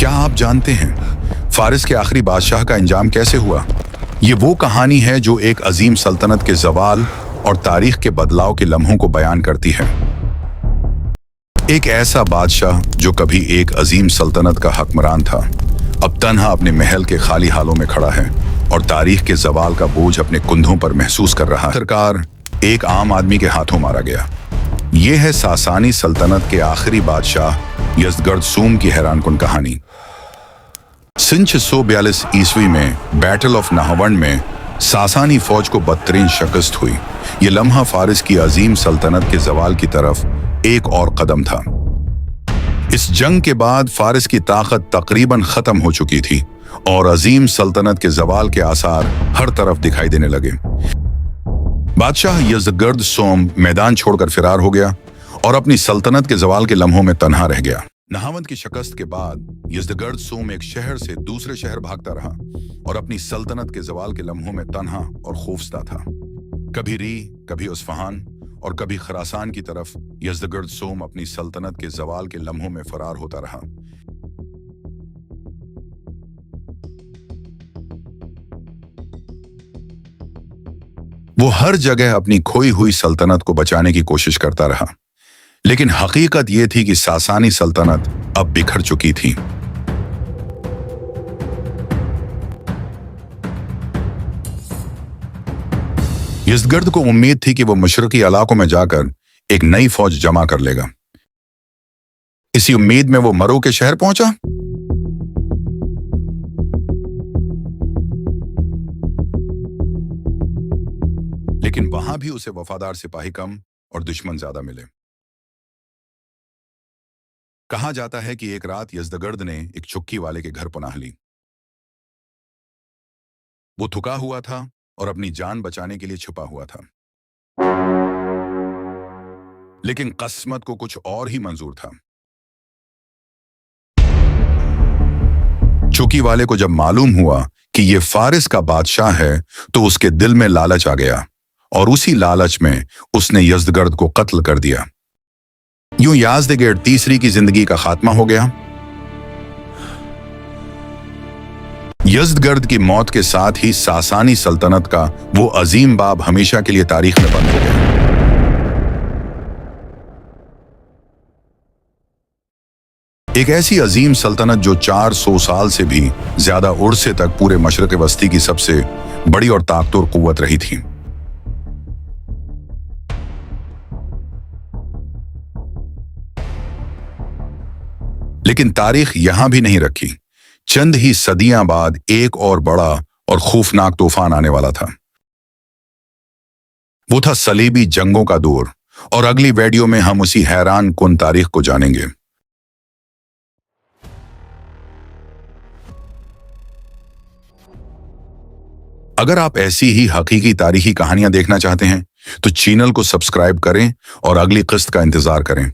क्या आप जानते हैं फारिस के आखिरी बादशाह का अंजाम कैसे हुआ? ये वो कहानी है जो एक अजीम सल्तनत के जवाल और तारीख के बदलाव के लम्हों को बयान करती है। एक ऐसा बादशाह जो कभी एक अजीम सल्तनत का हुक्मरान था, अब तन्हा अपने महल के खाली हालों में खड़ा है और तारीख के जवाल का बोझ अपने कंधों पर महसूस कर रहा है। आखिरकार एक आम आदमी के हाथों मारा गया। ये है सासानी सल्तनत के आखिरी बादशाह यज़दगर्द सूम की हैरानकुन कहानी। सन 642 ईस्वी में बैटल ऑफ नाहवन में सासानी फौज को बदतरीन शिकस्त हुई। ये लम्हा फारिस की अजीम सल्तनत के जवाल की तरफ एक और कदम था। इस जंग के बाद फारिस की ताकत तकरीबन खत्म हो चुकी थी और अजीम सल्तनत के जवाल के आसार हर तरफ दिखाई देने लगे। बादशाह यज़दगर्द सोम मैदान छोड़कर फिरार हो गया और अपनी सल्तनत के जवाल के लम्हों में तन्हा रह गया। नाहवन की शिकस्त के बाद यज़दगर्द सोम एक शहर से दूसरे शहर भागता रहा और अपनी सल्तनत के जवाल के लम्हों में तन्हा और खौफजदा था। कभी री, कभी उस्फहान और कभी खरासान की तरफ यज़दगर्द सोम अपनी सल्तनत के जवाल के लम्हों में फरार होता रहा। वो हर जगह अपनी खोई हुई सल्तनत को बचाने की कोशिश करता रहा, लेकिन हकीकत यह थी कि सासानी सल्तनत अब बिखर चुकी थी। यज़दगर्द को उम्मीद थी कि वो मशरकी इलाकों में जाकर एक नई फौज जमा कर लेगा। इसी उम्मीद में वो मरो के शहर पहुंचा। लेकिन वहां भी उसे वफादार सिपाही कम और दुश्मन ज्यादा मिले। कहा जाता है कि एक रात यज़दगर्द ने एक चुक्की वाले के घर पनाह ली। वो थका हुआ था और अपनी जान बचाने के लिए छुपा हुआ था, लेकिन किस्मत को कुछ और ही मंजूर था। चुक्की वाले को जब मालूम हुआ कि ये फारिस का बादशाह है तो उसके दिल में लालच आ गया और उसी लालच में उसने यज़दगर्द को कत्ल कर दिया। यूं यज़दगर्द तीसरी की जिंदगी का खात्मा हो गया। यज़दगर्द की मौत के साथ ही सासानी सल्तनत का वो अजीम बाब हमेशा के लिए तारीख में बंद हो गया। एक ऐसी अजीम सल्तनत जो 400 साल से भी ज्यादा उर्से तक पूरे मशरक़ वस्ती की सबसे बड़ी और ताकतवर कुव्वत रही थी। लेकिन तारीख यहां भी नहीं रखी। चंद ही सदियां बाद एक और बड़ा और खौफनाक तूफान आने वाला था। वो था सलीबी जंगों का दौर, और अगली वीडियो में हम उसी हैरान कुन तारीख को जानेंगे। अगर आप ऐसी ही हकीकी तारीखी कहानियां देखना चाहते हैं तो चैनल को सब्सक्राइब करें और अगली किस्त का इंतजार करें।